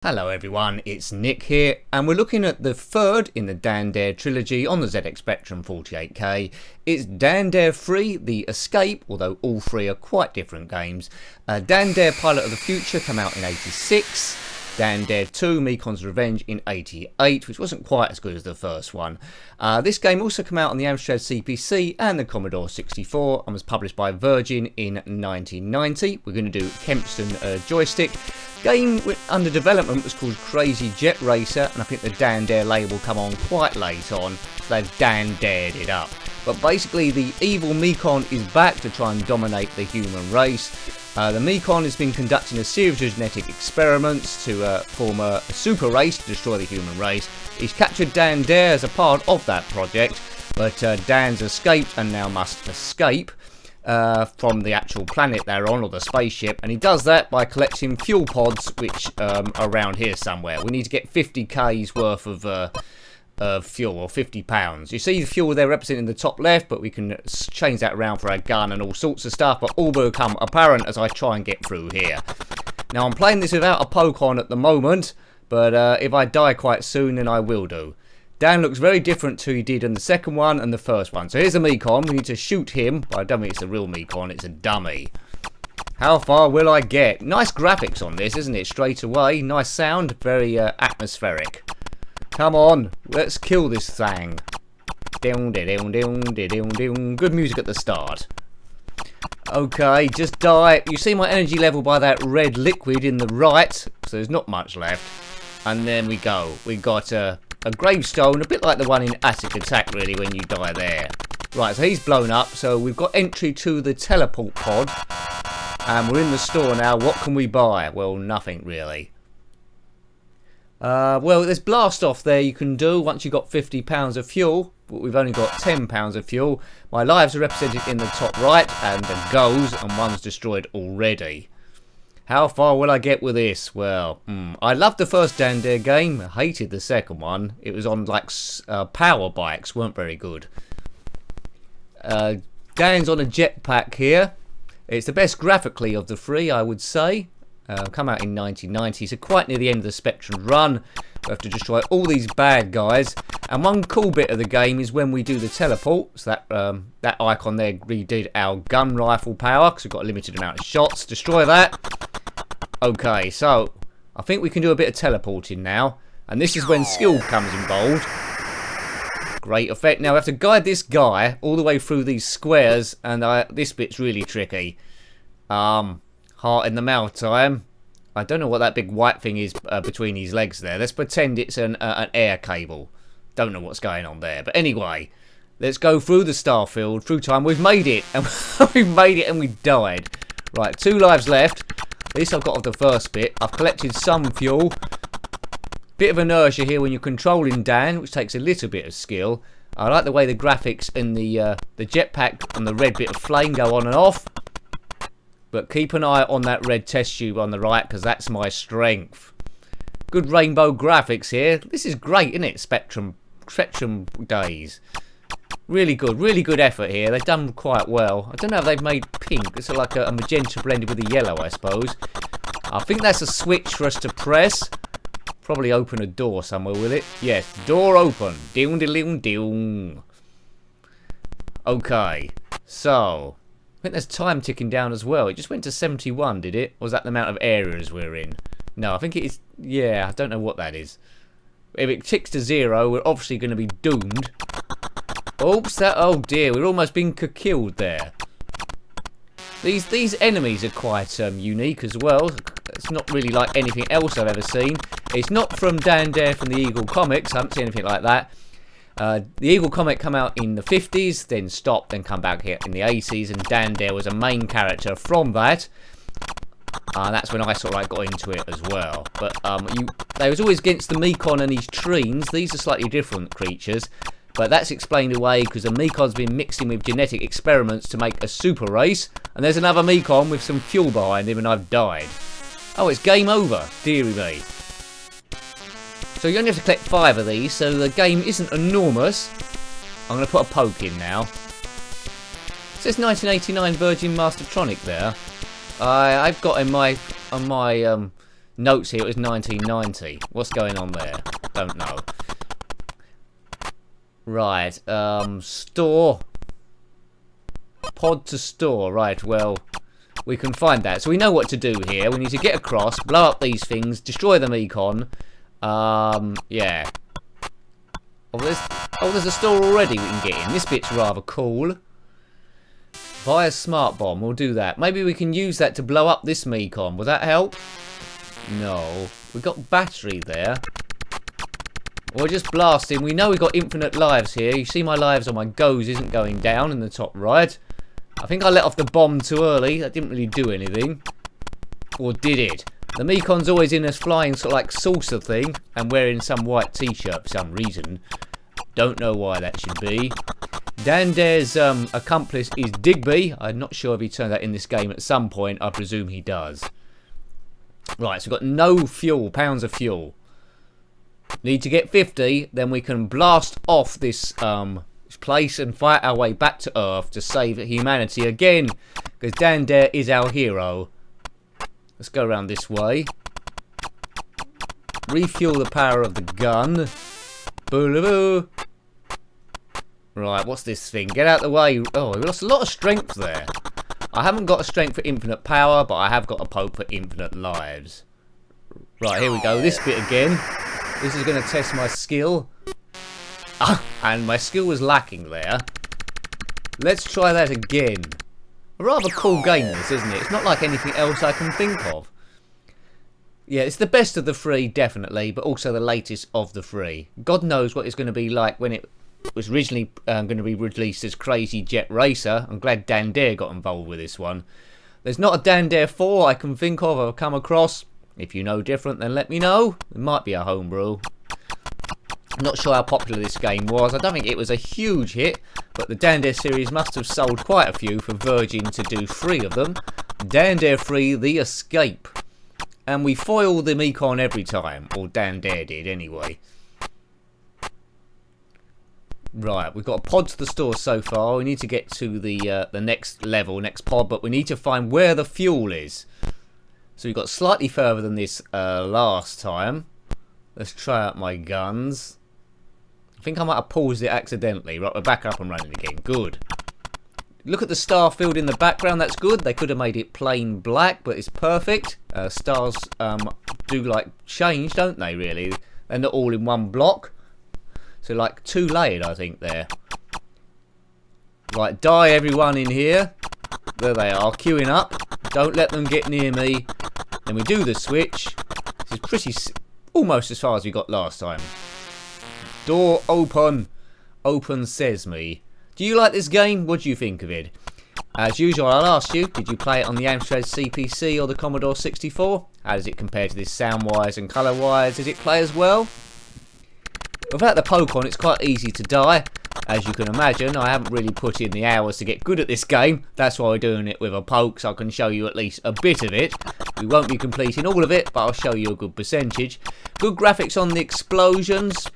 Hello everyone, it's Nick here, and we're looking at the third in the Dan Dare Trilogy on the ZX Spectrum 48K. It's Dan Dare 3, The Escape, although all three are quite different games. Dan Dare Pilot of the Future came out in '86. Dan Dare 2, Mekon's Revenge in '88, which wasn't quite as good as the first one. This game also came out on the Amstrad CPC and the Commodore 64 and was published by Virgin in 1990. We're going to do Kempston joystick. Game under development was called Crazy Jet Racer, and I think the Dan Dare label come on quite late on, so they've Dan Dared it up. But basically the evil Mekon is back to try and dominate the human race. The Mekon has been conducting a series of genetic experiments to form a super race to destroy the human race. He's captured Dan Dare as a part of that project, but Dan's escaped and now must escape from the actual planet they're on, or the spaceship, and he does that by collecting fuel pods which are around here somewhere. We need to get 50 k's worth of fuel, or 50 pounds. You see the fuel there represented in the top left, but we can change that around for our gun and all sorts of stuff, but all will become apparent as I try and get through here. Now I'm playing this without a poke on at the moment, but if I die quite soon then I will do. Dan looks very different to he did in the second one and the first one. So here's a Mekon. We need to shoot him, but I don't think it's a real Mekon, it's a dummy. How far will I get? Nice graphics on this, isn't it? Straight away. Nice sound, very atmospheric. Come on, let's kill this thing. Good music at the start. Okay, just die. You see my energy level by that red liquid in the right, so there's not much left. And then we go. We got a gravestone, a bit like the one in Attic Attack really, when you die there. Right, so he's blown up, so we've got entry to the teleport pod. And we're in the store now. What can we buy? Well, nothing really. Well, there's blast off there you can do once you've got 50 pounds of fuel, but we've only got 10 pounds of fuel. My lives are represented in the top right, and the goes, and one's destroyed already. How far will I get with this? Well, I loved the first Dan Dare game, I hated the second one. It was on like power bikes, weren't very good. Dan's on a jetpack here. It's the best graphically of the three, I would say. Come out in 1990, so quite near the end of the Spectrum run. We have to destroy all these bad guys, and one cool bit of the game is when we do the teleport. So that icon there redid our gun rifle power, because we've got a limited amount of shots. Destroy that. Okay, so I think we can do a bit of teleporting now, and this is when skill comes involved. Great effect. Now we have to guide this guy all the way through these squares, and this bit's really tricky. Heart in the mouth time. I don't know what that big white thing is between his legs there. Let's pretend it's an air cable. Don't know what's going on there. But anyway, let's go through the starfield, through time. We've made it. And we've made it and we died. Right, 2 lives left. At least I've got off the first bit. I've collected some fuel. Bit of inertia here when you're controlling Dan, which takes a little bit of skill. I like the way the graphics in the jetpack and the red bit of flame go on and off. But keep an eye on that red test tube on the right, because that's my strength. Good rainbow graphics here. This is great, isn't it? Spectrum days. Really good effort here. They've done quite well. I don't know if they've made pink. It's like a magenta blended with a yellow, I suppose. I think that's a switch for us to press. Probably open a door somewhere, will it? Yes, door open. Ding-ding-ding-ding. Okay, so I think there's time ticking down as well. It just went to 71, did it? Or was that the amount of areas we're in? No, I think it is. Yeah, I don't know what that is. If it ticks to 0, we're obviously going to be doomed. Oops, oh dear, we're almost being killed there. These enemies are quite unique as well. It's not really like anything else I've ever seen. It's not from Dan Dare from the Eagle comics. I haven't seen anything like that. The Eagle comic come out in the 50s, then stopped, then come back here in the 80s, and Dan Dare was a main character from that. That's when I sort of like got into it as well. But they was always against the Mekon and his treens. These are slightly different creatures, but that's explained away because the Mekon's been mixing with genetic experiments to make a super race. And there's another Mekon with some fuel behind him, and I've died. Oh, it's game over, dearie me. So you only have to collect 5 of these, so the game isn't enormous. I'm going to put a poke in now. It says 1989 Virgin Mastertronic there. I've got on my notes here it was 1990. What's going on there? Don't know. Right, store. Pod to store. Right, well, we can find that. So we know what to do here. We need to get across, blow up these things, destroy the Mekon. Yeah. Oh, there's a store already we can get in. This bit's rather cool. Buy a smart bomb. We'll do that. Maybe we can use that to blow up this Mekon. Will that help? No. We've got battery there. We'll just blast him. We know we've got infinite lives here. You see my lives on my goes isn't going down in the top right. I think I let off the bomb too early. That didn't really do anything. Or did it? The Mekon's always in this flying sort of like saucer thing and wearing some white t-shirt for some reason. Don't know why that should be. Dan Dare's accomplice is Digby. I'm not sure if he turned that in this game at some point. I presume he does. Right, so we've got no fuel, pounds of fuel. Need to get 50, then we can blast off this place and fight our way back to Earth to save humanity again. Because Dan Dare is our hero. Let's go around this way. Refuel the power of the gun. Boo-la-boo. Right, what's this thing? Get out of the way. Oh, we lost a lot of strength there. I haven't got a strength for infinite power, but I have got a poke for infinite lives. Right, here we go. This bit again. This is going to test my skill. Ah, and my skill was lacking there. Let's try that again. A rather cool game this, isn't it? It's not like anything else I can think of. Yeah, it's the best of the three, definitely, but also the latest of the three. God knows what it's going to be like when it was originally going to be released as Crazy Jet Racer. I'm glad Dan Dare got involved with this one. There's not a Dan Dare 4 I can think of or come across. If you know different, then let me know. It might be a homebrew. I'm not sure how popular this game was. I don't think it was a huge hit, but the Dan Dare series must have sold quite a few for Virgin to do 3 of them. Dan Dare 3, The Escape. And we foil the Mekon every time, or Dan Dare did anyway. Right, we've got a pod to the store so far. We need to get to the next level, next pod, but we need to find where the fuel is. So we got slightly further than this last time. Let's try out my guns. I think I might have paused it accidentally. Right, we're back up and running again. Good. Look at the star field in the background. That's good. They could have made it plain black, but it's perfect. Stars do like change, don't they, really? They're not all in one block. So like 2 layered, I think, there. Right, die everyone in here. There they are, queuing up. Don't let them get near me. Then we do the switch. This is pretty almost as far as we got last time. Door open. Open sesame. Do you like this game? What do you think of it? As usual, I'll ask you, did you play it on the Amstrad CPC or the Commodore 64? How does it compare to this sound-wise and colour-wise? Does it play as well? Without the poke on, it's quite easy to die. As you can imagine, I haven't really put in the hours to get good at this game. That's why we're doing it with a poke, so I can show you at least a bit of it. We won't be completing all of it, but I'll show you a good percentage. Good graphics on the explosions.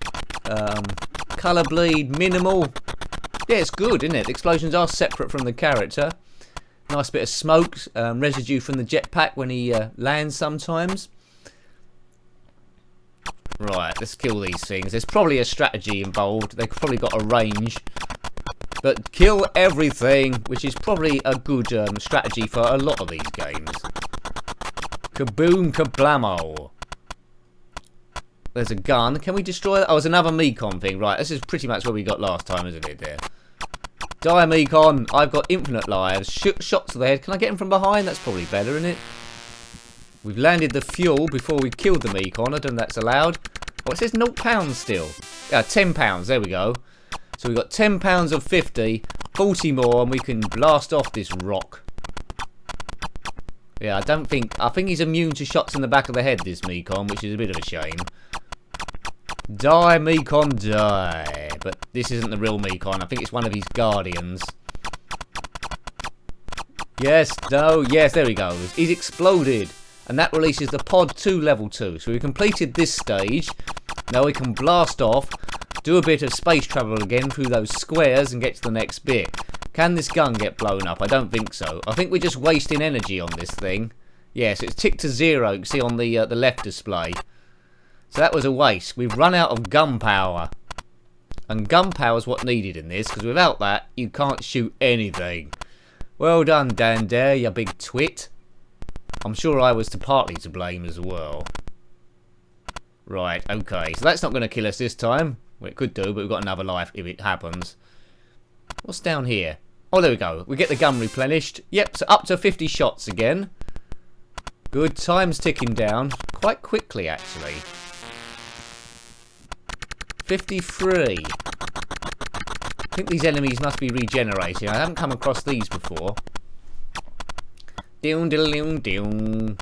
Colour bleed, minimal. Yeah, it's good, isn't it? The explosions are separate from the character. Nice bit of smoke, residue from the jetpack when he lands sometimes. Right, let's kill these things. There's probably a strategy involved. They've probably got a range. But kill everything, which is probably a good strategy for a lot of these games. Kaboom, kablamo. There's a gun. Can we destroy that? Oh, it's another Mekon thing. Right, this is pretty much what we got last time, isn't it, there? Die, Mekon. I've got infinite lives. Shots to the head. Can I get him from behind? That's probably better, isn't it? We've landed the fuel before we killed the Mekon. I don't know if that's allowed. Oh, it says £0 still. Yeah, £10. There we go. So we've got £10 of 50, 40 more, and we can blast off this rock. Yeah, I think he's immune to shots in the back of the head, this Mekon, which is a bit of a shame. Die, Mekon, die. But this isn't the real Mekon. I think it's one of his guardians. Yes, no, yes, there we go. He's exploded. And that releases the pod to level 2. So we completed this stage. Now we can blast off, do a bit of space travel again through those squares and get to the next bit. Can this gun get blown up? I don't think so. I think we're just wasting energy on this thing. Yes, it's ticked to 0. You can see on the left display. So that was a waste. We've run out of gunpowder. And gunpowder is what needed in this, because without that, you can't shoot anything. Well done, Dan Dare, you big twit. I'm sure I was partly to blame as well. Right, okay. So that's not going to kill us this time. Well, it could do, but we've got another life if it happens. What's down here? Oh, there we go. We get the gun replenished. Yep, so up to 50 shots again. Good. Time's ticking down. Quite quickly, actually. 53. I think these enemies must be regenerating. I haven't come across these before. Down, down, down.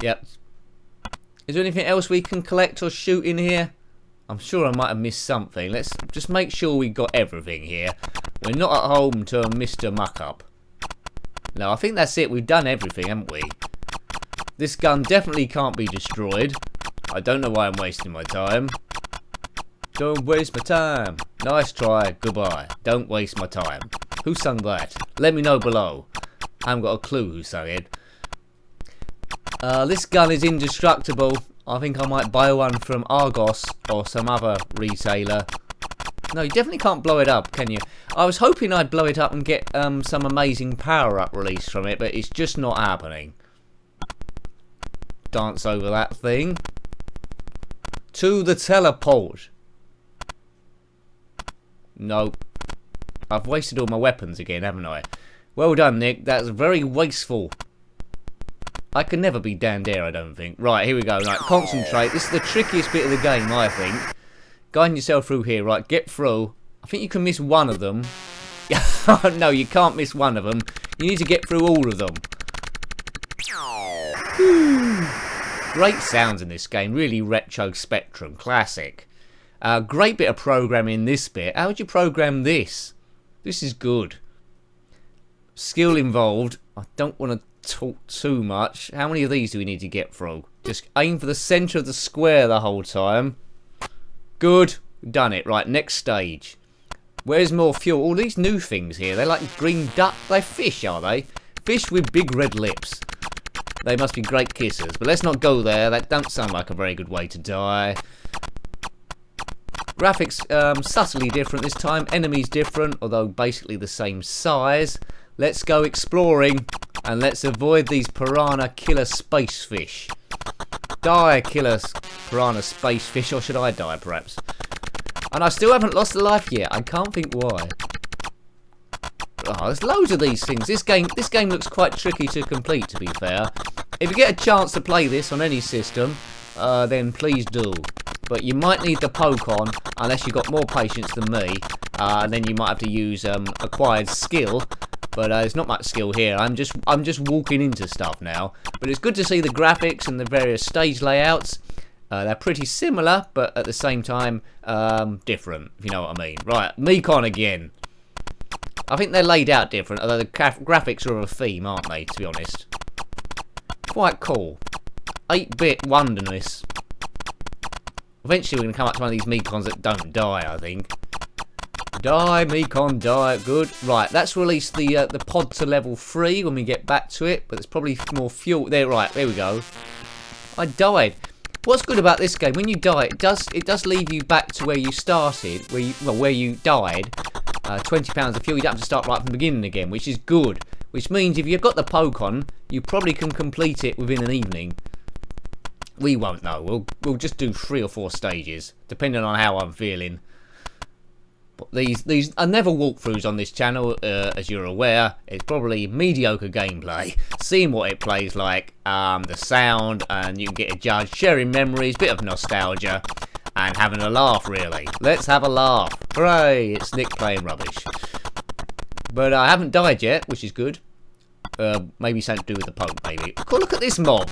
Yep. Is there anything else we can collect or shoot in here? I'm sure I might have missed something. Let's just make sure we got everything here. We're not at home to Mr. Muck-Up. No, I think that's it. We've done everything, haven't we? This gun definitely can't be destroyed. I don't know why I'm wasting my time. Don't waste my time. Nice try. Goodbye. Don't waste my time. Who sung that? Let me know below. I haven't got a clue who sung it. This gun is indestructible. I think I might buy one from Argos or some other retailer. No, you definitely can't blow it up, can you? I was hoping I'd blow it up and get some amazing power-up release from it, but it's just not happening. Dance over that thing. To the teleport. No. I've wasted all my weapons again, haven't I? Well done, Nick. That's very wasteful. I can never be Dan Dare, I don't think. Right, here we go. Right, concentrate. This is the trickiest bit of the game, I think. Guiding yourself through here. Right, get through. I think you can miss one of them. No, you can't miss one of them. You need to get through all of them. Great sounds in this game. Really retro Spectrum. Classic. Great bit of programming in this bit. How would you program this? This is good. Skill involved. I don't want to talk too much. How many of these do we need to get through? Just aim for the centre of the square the whole time. Good. We've done it. Right, next stage. Where's more fuel? All these new things here. They're like green duck. They're fish, are they? Fish with big red lips. They must be great kissers. But let's not go there. That don't sound like a very good way to die. Graphics subtly different this time. Enemies different, although basically the same size. Let's go exploring. And let's avoid these piranha killer space fish. Die, killer piranha space fish, or should I die, perhaps? And I still haven't lost a life yet. I can't think why. Oh, there's loads of these things. This game looks quite tricky to complete, to be fair. If you get a chance to play this on any system, then please do. But you might need the poke on, unless you've got more patience than me. And then you might have to use acquired skill. But there's not much skill here. I'm just walking into stuff now. But it's good to see the graphics and the various stage layouts. They're pretty similar, but at the same time different, if you know what I mean. Right, Mekon again. I think they're laid out different, although the graphics are of a theme, aren't they, to be honest. Quite cool. 8-bit wonderness. Eventually we're going to come up to one of these Mekons that don't die, I think. Die, Mekon, die. Good. Right, that's released the pod to level 3 when we get back to it, but there's probably more fuel. There, right, there we go. I died. What's good about this game, when you die, it does leave you back to where you started, where you died. £20 of fuel, you don't have to start right from the beginning again, which is good. Which means if you've got the poke on, you probably can complete it within an evening. We won't know. We'll just do 3 or 4 stages, depending on how I'm feeling. But these are never walkthroughs on this channel, as you're aware. It's probably mediocre gameplay, seeing what it plays like, the sound, and you can get a judge, sharing memories, bit of nostalgia, and having a laugh, really. Let's have a laugh. Hooray, it's Nick playing rubbish. But I haven't died yet, which is good. Maybe something to do with the poke, maybe. Look at this mob.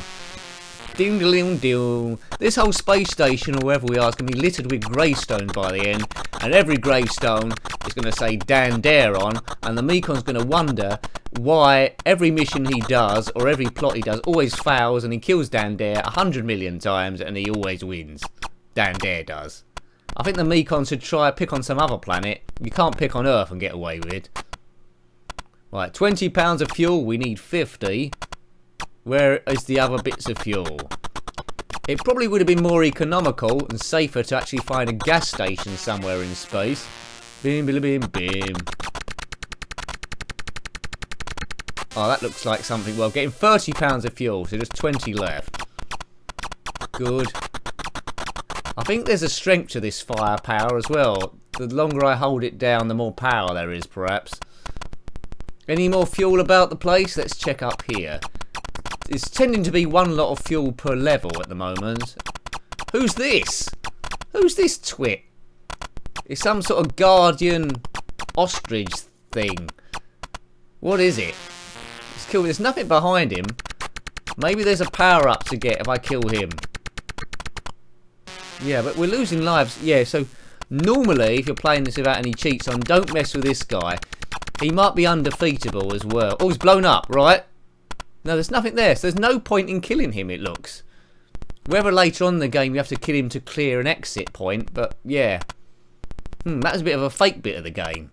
Ding ding ding. This whole space station, or wherever we are, is going to be littered with gravestones by the end. And every gravestone is going to say Dan Dare on. And the Mekon's going to wonder why every mission he does, or every plot he does, always fails. And he kills Dan Dare 100 million times, and he always wins. Dan Dare does. I think the Mekon should try pick on some other planet. You can't pick on Earth and get away with it. Right, £20 of fuel. We need 50. Where is the other bits of fuel? It probably would have been more economical and safer to actually find a gas station somewhere in space. Bim, bim, bim, bim. Oh, that looks like something. Well, getting £30 of fuel, so just 20 left. Good. I think there's a strength to this firepower as well. The longer I hold it down, the more power there is, perhaps. Any more fuel about the place? Let's check up here. It's tending to be one lot of fuel per level at the moment. Who's this? Who's this twit? It's some sort of guardian ostrich thing. What is it? Let's kill him. There's nothing behind him. Maybe there's a power up to get if I kill him. Yeah, but we're losing lives. Yeah, so normally if you're playing this without any cheats on, don't mess with this guy. He might be undefeatable as well. Oh, he's blown up, right? No, there's nothing there, so there's no point in killing him, it looks. Whether later on in the game you have to kill him to clear an exit point, but yeah. That was a bit of a fake bit of the game.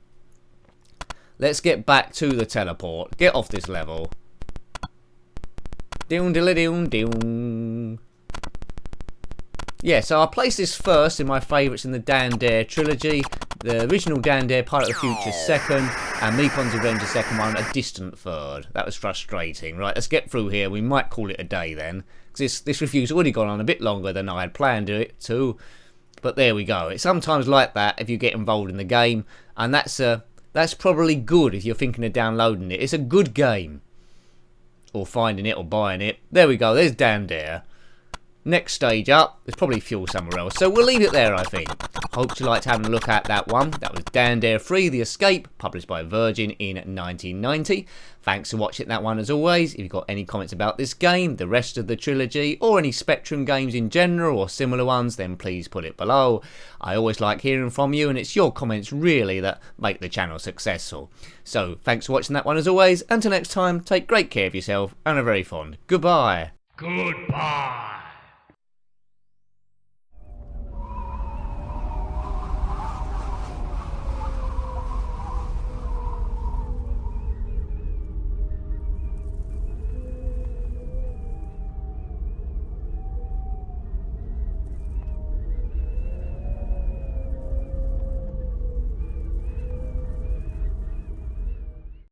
Let's get back to the teleport. Get off this level. Doon dilly doon doon. Yeah, so I'll place this first in my favourites in the Dan Dare Trilogy. The original Dan Dare Pirate of the Future second, and Meepon's Revenge the second one a distant third. That was frustrating. Right, let's get through here. We might call it a day then. Because this review's already gone on a bit longer than I had planned it to. But there we go. It's sometimes like that if you get involved in the game. And that's probably good if you're thinking of downloading it. It's a good game. Or finding it or buying it. There we go. There's Dan Dare. Next stage up, there's probably fuel somewhere else. So we'll leave it there, I think. Hope you liked having a look at that one. That was Dan Dare 3, The Escape, published by Virgin in 1990. Thanks for watching that one as always. If you've got any comments about this game, the rest of the trilogy, or any Spectrum games in general, or similar ones, then please put it below. I always like hearing from you, and it's your comments really that make the channel successful. So thanks for watching that one as always. Until next time, take great care of yourself, and a very fond goodbye. Goodbye.